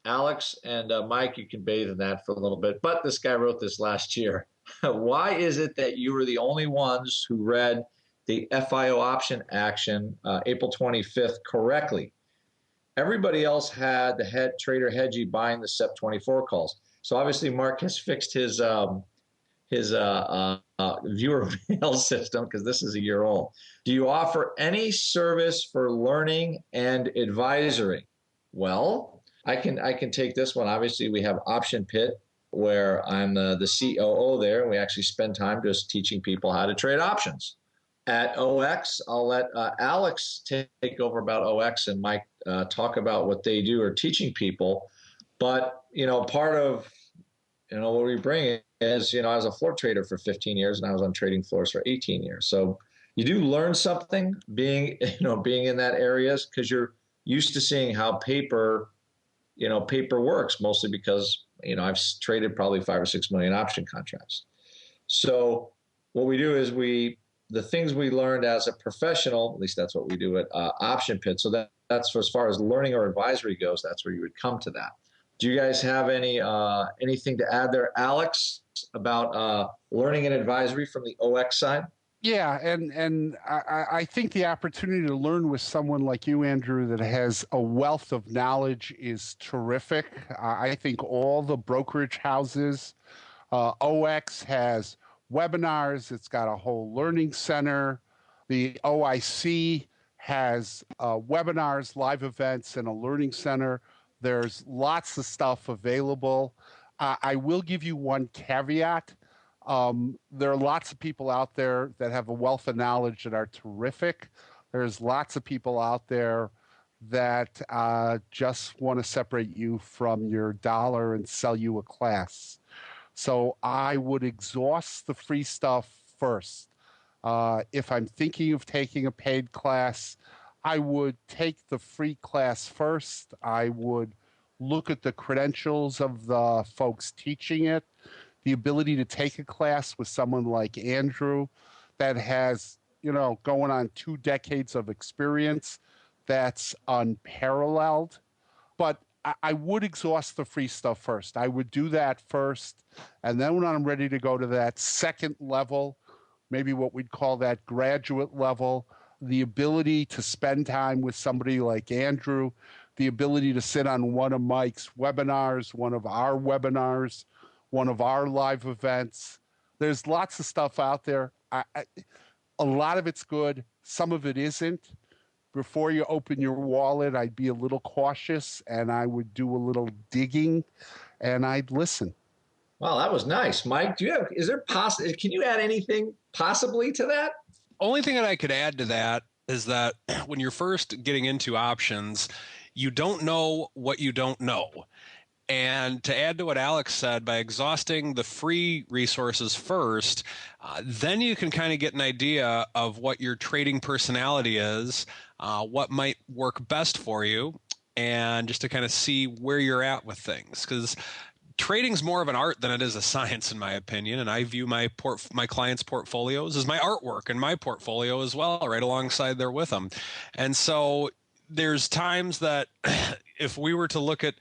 Alex and Mike, you can bathe in that for a little bit, but this guy wrote this last year. Why is it that you were the only ones who read the FIO option action April 25th correctly? Everybody else had the trader hedgy buying the SEP 24 calls. So obviously Mark has fixed his viewer mail system, because this is a year old. Do you offer any service for learning and advisory? Well, I can take this one. Obviously, we have Option Pit, where I'm the COO there, and we actually spend time just teaching people how to trade options. At OX, I'll let Alex take over about OX, and Mike talk about what they do or teaching people. But, part of, what we bring is, I was a floor trader for 15 years, and I was on trading floors for 18 years. So you do learn something being in that areas, because you're used to seeing how paper works, mostly because, I've traded probably 5 or 6 million option contracts. So what we do is the things we learned as a professional, at least that's what we do at Option Pit. So that's for, as far as learning or advisory goes, that's where you would come to that. Do you guys have anything to add there, Alex, about learning and advisory from the OX side? Yeah, and I think the opportunity to learn with someone like you, Andrew, that has a wealth of knowledge is terrific. I think all the brokerage houses, OX has webinars. It's got a whole learning center. The OIC has webinars, live events, and a learning center. There's lots of stuff available. I will give you one caveat. There are lots of people out there that have a wealth of knowledge that are terrific. There's lots of people out there that just want to separate you from your dollar and sell you a class. So I would exhaust the free stuff first. If I'm thinking of taking a paid class, I would take the free class first. I would look at the credentials of the folks teaching it. The ability to take a class with someone like Andrew that has, going on 2 decades of experience, that's unparalleled. But I would exhaust the free stuff first. I would do that first. And then when I'm ready to go to that second level, maybe what we'd call that graduate level, the ability to spend time with somebody like Andrew, the ability to sit on one of Mike's webinars, one of our webinars, one of our live events. There's lots of stuff out there. A lot of it's good. Some of it isn't. Before you open your wallet, I'd be a little cautious and I would do a little digging and I'd listen. Wow, that was nice. Mike, can you add anything possibly to that? Only thing that I could add to that is that when you're first getting into options, you don't know what you don't know. And to add to what Alex said, by exhausting the free resources first, then you can kind of get an idea of what your trading personality is, what might work best for you, and just to kind of see where you're at with things. Because trading's more of an art than it is a science, in my opinion. And I view my clients' portfolios as my artwork and my portfolio as well, right alongside there with them. And so there's times that if we were to look at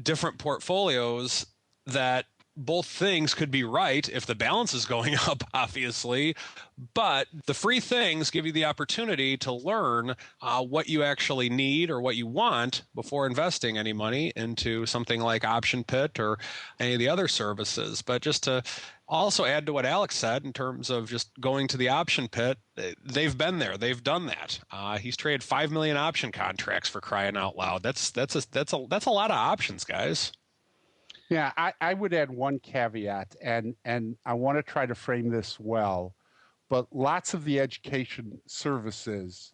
different portfolios, that both things could be right if the balance is going up, obviously, but the free things give you the opportunity to learn what you actually need or what you want before investing any money into something like Option Pit or any of the other services. But just to also add to what Alex said in terms of just going to the Option Pit, they've been there, they've done that. He's traded 5 million option contracts, for crying out loud. That's a lot of options, guys. Yeah, I would add one caveat, and I want to try to frame this well, but lots of the education services,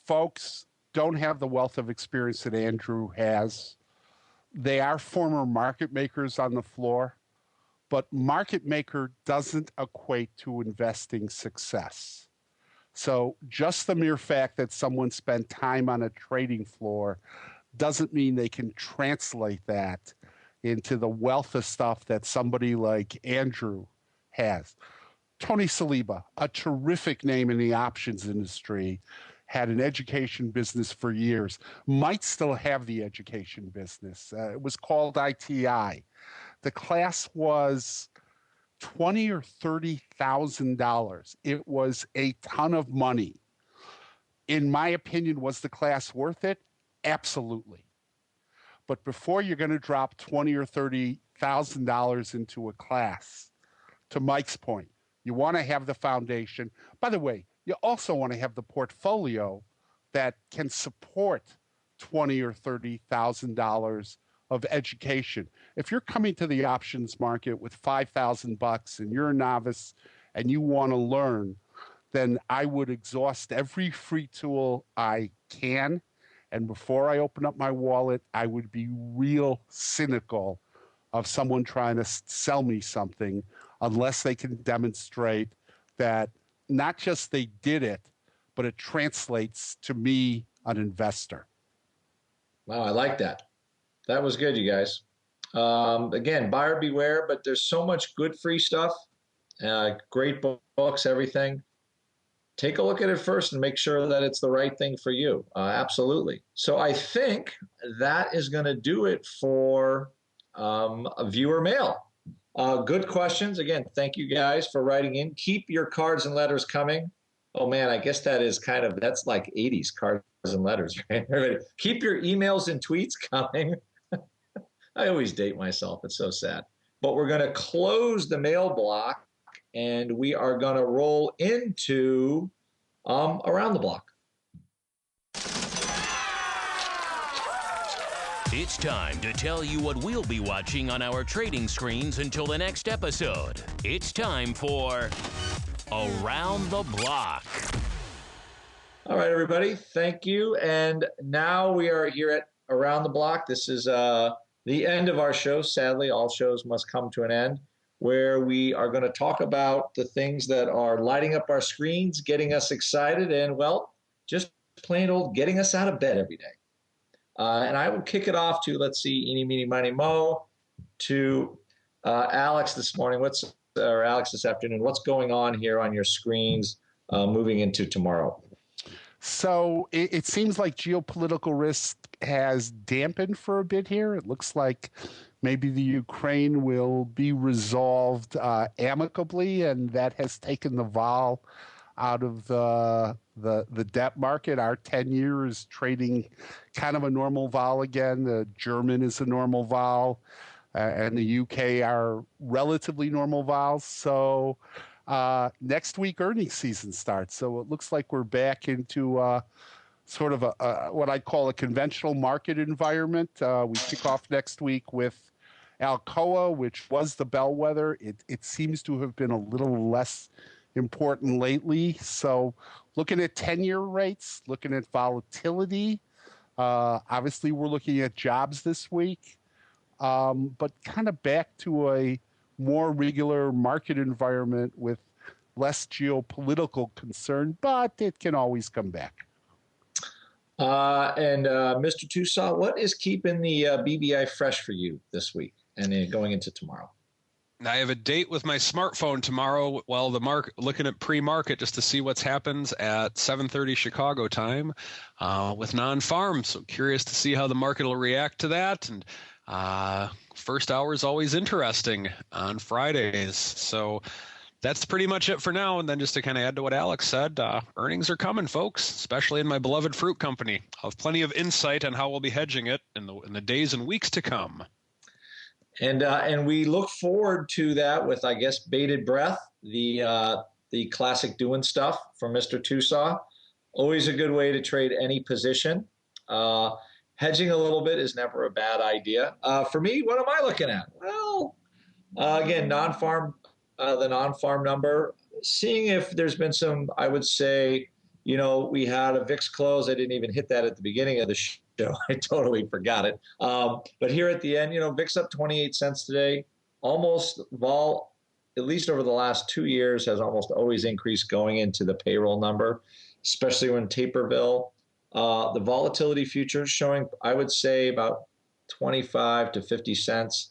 folks don't have the wealth of experience that Andrew has. They are former market makers on the floor, but market maker doesn't equate to investing success. So just the mere fact that someone spent time on a trading floor doesn't mean they can translate that into the wealth of stuff that somebody like Andrew has. Tony Saliba, a terrific name in the options industry, had an education business for years, might still have the education business. It was called ITI. The class was $20,000 or $30,000. It was a ton of money. In my opinion, was the class worth it? Absolutely. But before you're going to drop $20,000 or $30,000 into a class, to Mike's point, you want to have the foundation. By the way, you also want to have the portfolio that can support $20,000 or $30,000 of education. If you're coming to the options market with $5,000 and you're a novice and you want to learn, then I would exhaust every free tool I can. And before I open up my wallet, I would be real cynical of someone trying to sell me something unless they can demonstrate that not just they did it, but it translates to me, an investor. Wow, I like that. That was good, you guys. Again, buyer beware, but there's so much good free stuff, great books, everything. Take a look at it first and make sure that it's the right thing for you. Absolutely. So I think that is going to do it for a viewer mail. Good questions. Again, thank you guys for writing in. Keep your cards and letters coming. Oh man, I guess that's like 80s cards and letters, right? Everybody, keep your emails and tweets coming. I always date myself. It's so sad. But we're going to close the mail block and we are going to roll into Around the Block. It's time to tell you what we'll be watching on our trading screens until the next episode. It's time for Around the Block. All right, everybody. Thank you. And now we are here at Around the Block. This is the end of our show. Sadly, all shows must come to an end, where we are going to talk about the things that are lighting up our screens, getting us excited, and, well, just plain old getting us out of bed every day. And I will kick it off to, let's see, eeny, meeny, miny, mo, to Alex this morning. Or Alex this afternoon. What's going on here on your screens moving into tomorrow? So it seems like geopolitical risk has dampened for a bit here. It looks like maybe the Ukraine will be resolved amicably, and that has taken the vol out of the debt market. Our 10-year is trading kind of a normal vol again. The German is a normal vol, and the UK are relatively normal vols. So next week earnings season starts. So it looks like we're back into sort of what I call a conventional market environment. We kick off next week with Alcoa, which was the bellwether. It seems to have been a little less important lately. So looking at 10-year rates, looking at volatility. Obviously, we're looking at jobs this week, but kind of back to a more regular market environment with less geopolitical concern, but it can always come back. Mr. Tucson, what is keeping the BBI fresh for you this week and then going into tomorrow? I have a date with my smartphone tomorrow. Well, the market, looking at pre-market just to see what's happens at 7:30 Chicago time with non-farm. So curious to see how the market will react to that. And first hour is always interesting on Fridays. So that's pretty much it for now. And then just to kind of add to what Alex said, earnings are coming, folks, especially in my beloved fruit company. I'll have plenty of insight on how we'll be hedging it in the days and weeks to come. And we look forward to that with, I guess, bated breath, the classic doing stuff from Mr. Tucson. Always a good way to trade any position. Hedging a little bit is never a bad idea. For me, what am I looking at? Well, again, non-farm, the non-farm number, seeing if there's been some, I would say, we had a VIX close. I didn't even hit that at the beginning of the show. I totally forgot it. But here at the end, VIX up 28 cents today. Almost vol, at least over the last 2 years, has almost always increased going into the payroll number, especially when Taperville. The volatility futures showing, I would say, about 25 to 50 cents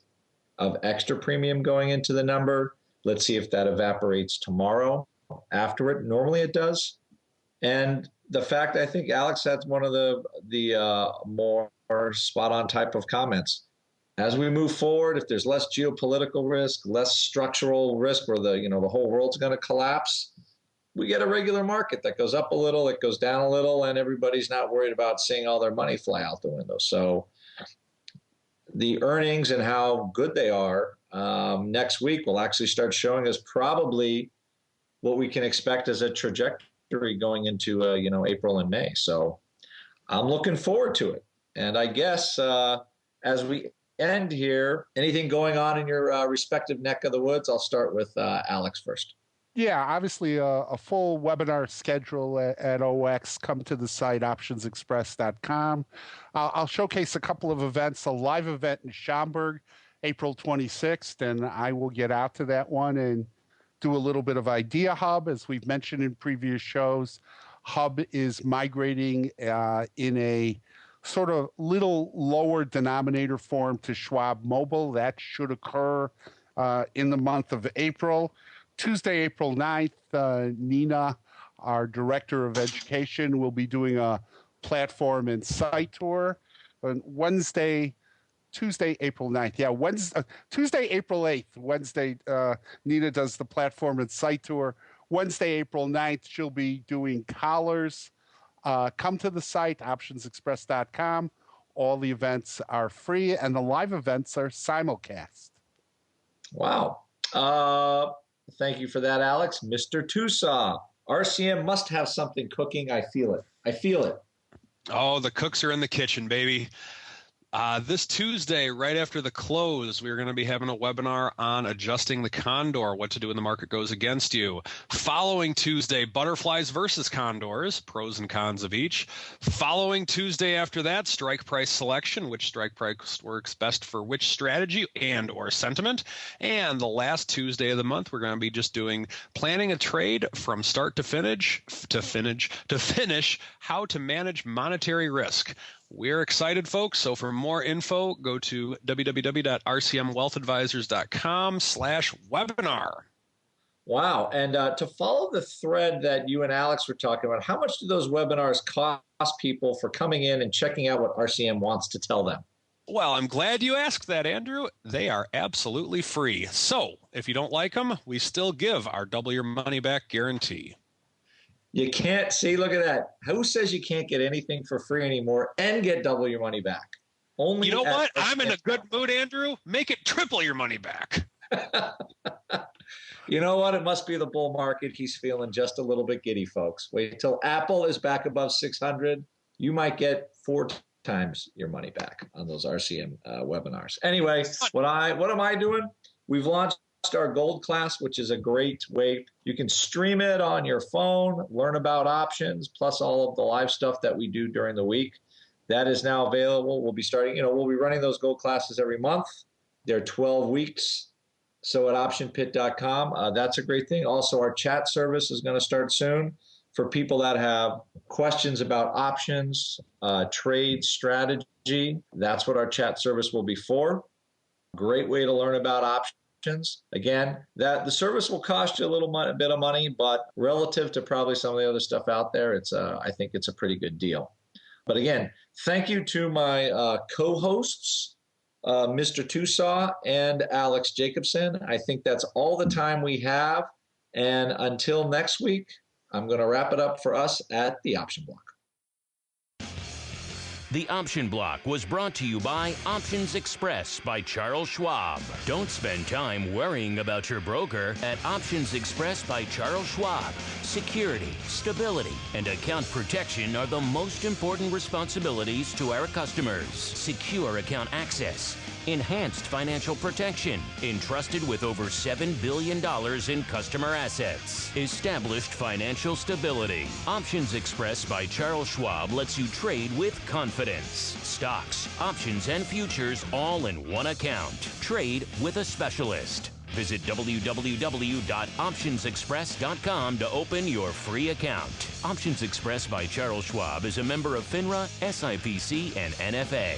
of extra premium going into the number. Let's see if that evaporates tomorrow after it. Normally it does. And the fact, I think Alex had one of the more spot-on type of comments. As we move forward, if there's less geopolitical risk, less structural risk where the whole world's going to collapse, we get a regular market that goes up a little, it goes down a little, and everybody's not worried about seeing all their money fly out the window. So the earnings and how good they are next week will actually start showing us probably what we can expect as a trajectory going into April and May. So I'm looking forward to it. And I guess as we end here, anything going on in your respective neck of the woods? I'll start with Alex first. Yeah, obviously a full webinar schedule at OX. Come to the site, optionsexpress.com. I'll showcase a couple of events, a live event in Schaumburg, April 26th, and I will get out to that one and do a little bit of Idea Hub. As we've mentioned in previous shows, Hub is migrating in a sort of little lower denominator form to Schwab Mobile. That should occur in the month of April. Tuesday, April 9th, Nina, our Director of Education, will be doing a platform and site tour. On Tuesday, April 9th. Yeah, Tuesday, April 8th. Wednesday, Nina does the platform and site tour. Wednesday, April 9th, she'll be doing collars. Come to the site, optionsexpress.com. All the events are free, and the live events are simulcast. Wow. Thank you for that, Alex. Mr. Tucson, RCM must have something cooking. I feel it. I feel it. Oh, the cooks are in the kitchen, baby. This Tuesday, right after the close, we're going to be having a webinar on adjusting the condor, what to do when the market goes against you. Following Tuesday, butterflies versus condors, pros and cons of each. Following Tuesday after that, strike price selection, which strike price works best for which strategy and or sentiment. And the last Tuesday of the month, we're going to be just doing planning a trade from start to finish, how to manage monetary risk. We're excited, folks. So for more info, go to www.rcmwealthadvisors.com/webinar. Wow. And to follow the thread that you and Alex were talking about, how much do those webinars cost people for coming in and checking out what RCM wants to tell them? Well, I'm glad you asked that, Andrew. They are absolutely free. So if you don't like them, we still give our double your money back guarantee. You can't see, look at that. Who says you can't get anything for free anymore and get double your money back? Only you know what? I'm in a good mood, Andrew. Make it triple your money back. You know what? It must be the bull market. He's feeling just a little bit giddy, folks. Wait till Apple is back above 600. You might get 4 times your money back on those RCM webinars. Anyway, what am I doing? We've launched our gold class, which is a great way. You can stream it on your phone, learn about options, plus all of the live stuff that we do during the week. That is now available. We'll be starting, we'll be running those gold classes every month. They're 12 weeks. So at optionpit.com, that's a great thing. Also, our chat service is going to start soon for people that have questions about options, trade strategy. That's what our chat service will be for. Great way to learn about options. Again, the service will cost you a bit of money, but relative to probably some of the other stuff out there, I think it's a pretty good deal. But again, thank you to my co-hosts, Mr. Tusaw and Alex Jacobson. I think that's all the time we have. And until next week, I'm going to wrap it up for us at the Option Block. The Option Block was brought to you by Options Express by Charles Schwab. Don't spend time worrying about your broker at Options Express by Charles Schwab. Security, stability, and account protection are the most important responsibilities to our customers. Secure account access, enhanced financial protection, entrusted with over $7 billion in customer assets. Established financial stability. Options Express by Charles Schwab lets you trade with confidence. Stocks, options, and futures all in one account. Trade with a specialist. Visit www.optionsexpress.com to open your free account. Options Express by Charles Schwab is a member of FINRA, SIPC, and NFA.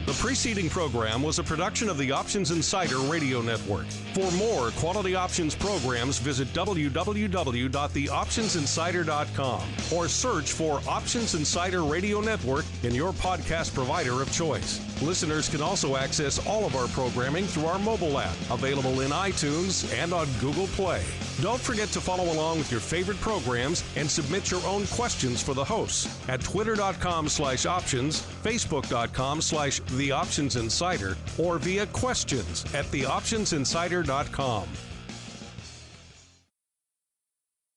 The preceding program was a production of the Options Insider Radio Network. For more quality options programs, visit www.theoptionsinsider.com or search for Options Insider Radio Network in your podcast provider of choice. Listeners can also access all of our programming through our mobile app, available in iTunes and on Google Play. Don't forget to follow along with your favorite programs and submit your own questions for the hosts at twitter.com/options, facebook.com/theoptionsinsider, or via questions at theoptionsinsider.com.